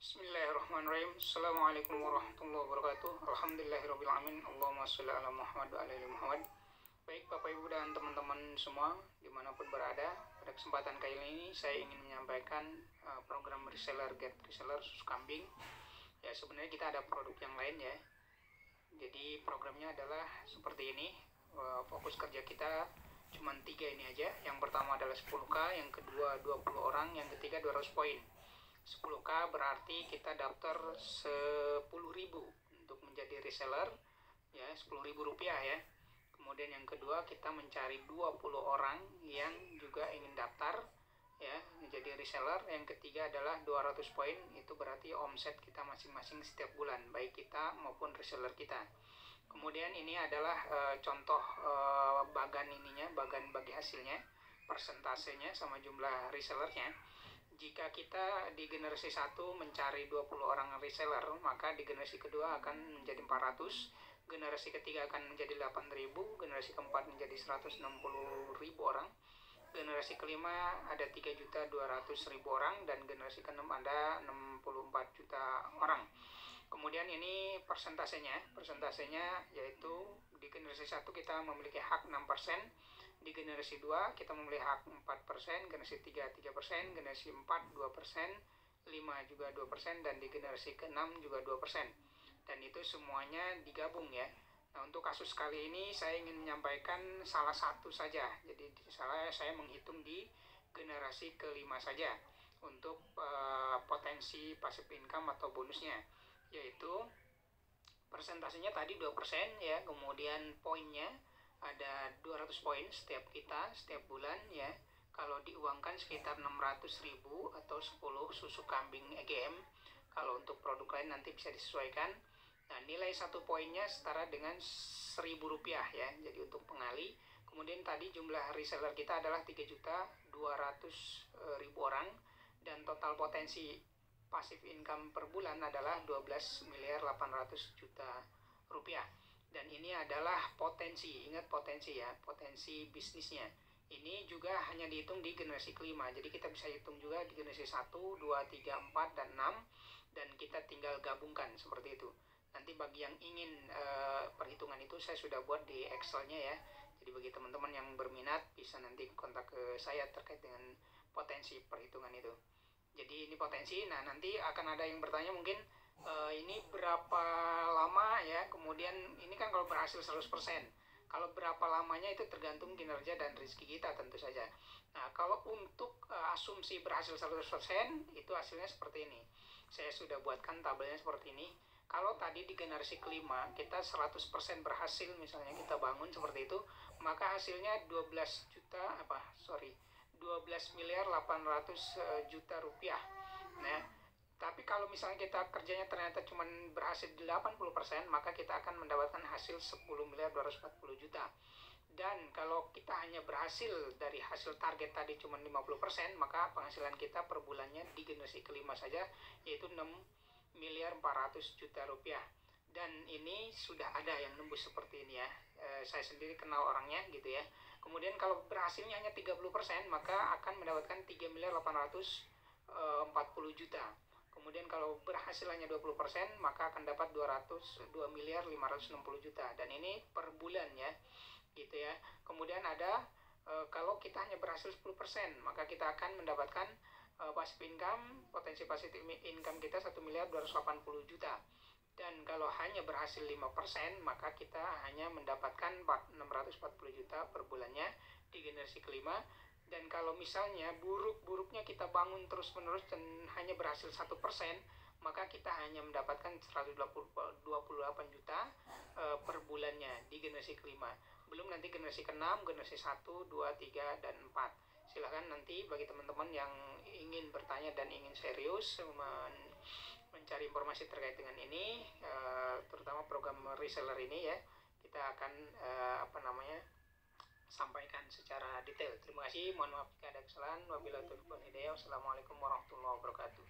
Bismillahirrahmanirrahim. Assalamualaikum warahmatullahi wabarakatuh. Alhamdulillahirrahmanirrahim. Allahumma sholli ala Muhammad wa ala ali Muhammad. Baik Bapak Ibu dan teman-teman semua dimanapun berada, pada kesempatan kali ini saya ingin menyampaikan program reseller get reseller susu kambing. Ya, sebenarnya kita ada produk yang lain ya. Jadi programnya adalah seperti ini. Fokus kerja kita cuma 3 ini aja. Yang pertama adalah 10K, yang kedua 20 orang, yang ketiga 200 poin. 10K berarti kita daftar 10.000 untuk menjadi reseller ya, 10.000 rupiah ya. Kemudian yang kedua kita mencari 20 orang yang juga ingin daftar ya menjadi reseller. Yang ketiga adalah 200 poin, itu berarti omset kita masing-masing setiap bulan, baik kita maupun reseller kita. Kemudian ini adalah contoh bagan bagi hasilnya, persentasenya sama jumlah resellernya. Jika kita di generasi 1 mencari 20 orang reseller, maka di generasi kedua akan menjadi 400, generasi ketiga akan menjadi 8.000, generasi keempat menjadi 160.000 orang, generasi kelima ada 3.200.000 orang, dan generasi keenam ada 64 juta orang. Kemudian ini persentasenya yaitu di generasi 1 kita memiliki hak 6%, di generasi 2 kita memiliki hak 4%, generasi 3 3%, generasi 4 2%, 5 juga 2%, dan di generasi ke-6 juga 2%. Dan itu semuanya digabung ya. Nah, untuk kasus kali ini saya ingin menyampaikan salah satu saja. Jadi saya menghitung di generasi ke-5 saja untuk potensi passive income atau bonusnya, yaitu persentasenya tadi 2% ya, kemudian poinnya ada 200 poin setiap bulan ya. Kalau diuangkan sekitar 600.000 atau 10 susu kambing EGM. Kalau untuk produk lain nanti bisa disesuaikan. Nah, nilai 1 poinnya setara dengan 1.000 rupiah ya. Jadi untuk pengali. Kemudian tadi jumlah reseller kita adalah 3.200.000 orang, dan total potensi passive income per bulan adalah 12.800.000.000 rupiah. Dan ini adalah potensi, ingat potensi ya, potensi bisnisnya. Ini juga hanya dihitung di generasi kelima, jadi kita bisa hitung juga di generasi 1, 2, 3, 4, dan 6, dan kita tinggal gabungkan seperti itu. Nanti bagi yang ingin perhitungan itu saya sudah buat di Excelnya ya. Jadi bagi teman-teman yang berminat bisa nanti kontak ke saya terkait dengan potensi perhitungan itu. Jadi ini potensi. Nah, nanti akan ada yang bertanya mungkin ini berapa lama ya, kemudian ini kan kalau berhasil 100%, kalau berapa lamanya itu tergantung kinerja dan rezeki kita tentu saja. Nah, kalau untuk asumsi berhasil 100% itu hasilnya seperti ini. Saya sudah buatkan tabelnya seperti ini. Kalau tadi di generasi kelima kita 100% berhasil, misalnya kita bangun seperti itu, maka hasilnya 12.800.000.000 rupiah. Nah, tapi kalau misalnya kita kerjanya ternyata cuma berhasil di 80%, maka kita akan mendapatkan hasil 10.240.000.000. Dan kalau kita hanya berhasil dari hasil target tadi cuma 50%, maka penghasilan kita per bulannya di generasi kelima saja yaitu 6.400.000.000 rupiah. Dan ini sudah ada yang nembus seperti ini ya. Saya sendiri kenal orangnya gitu ya. Kemudian kalau berhasilnya hanya 30%, maka akan mendapatkan 3.840.000.000. Kemudian kalau berhasil hanya 20%, maka akan dapat 2.560.000.000, dan ini per bulan ya, gitu ya. Kemudian ada kalau kita hanya berhasil 10%, maka kita akan mendapatkan passive income, potensi passive income kita 1.280.000.000. Dan kalau hanya berhasil 5%, maka kita hanya mendapatkan 640.000.000 per bulannya di generasi kelima. Dan kalau misalnya buruk-buruknya kita bangun terus-menerus dan hanya berhasil 1%, maka kita hanya mendapatkan 128.000.000 per bulannya di generasi kelima. Belum nanti generasi ke-6, generasi 1, 2, 3, dan 4. Silahkan nanti bagi teman-teman yang ingin bertanya dan ingin serius mencari informasi terkait dengan ini, terutama program reseller ini ya, kita akan sampaikan secara detail. Terima kasih, mohon maaf jika ada kesalahan. Wabillahi taufiq wal hidayah. Wassalamualaikum warahmatullahi wabarakatuh.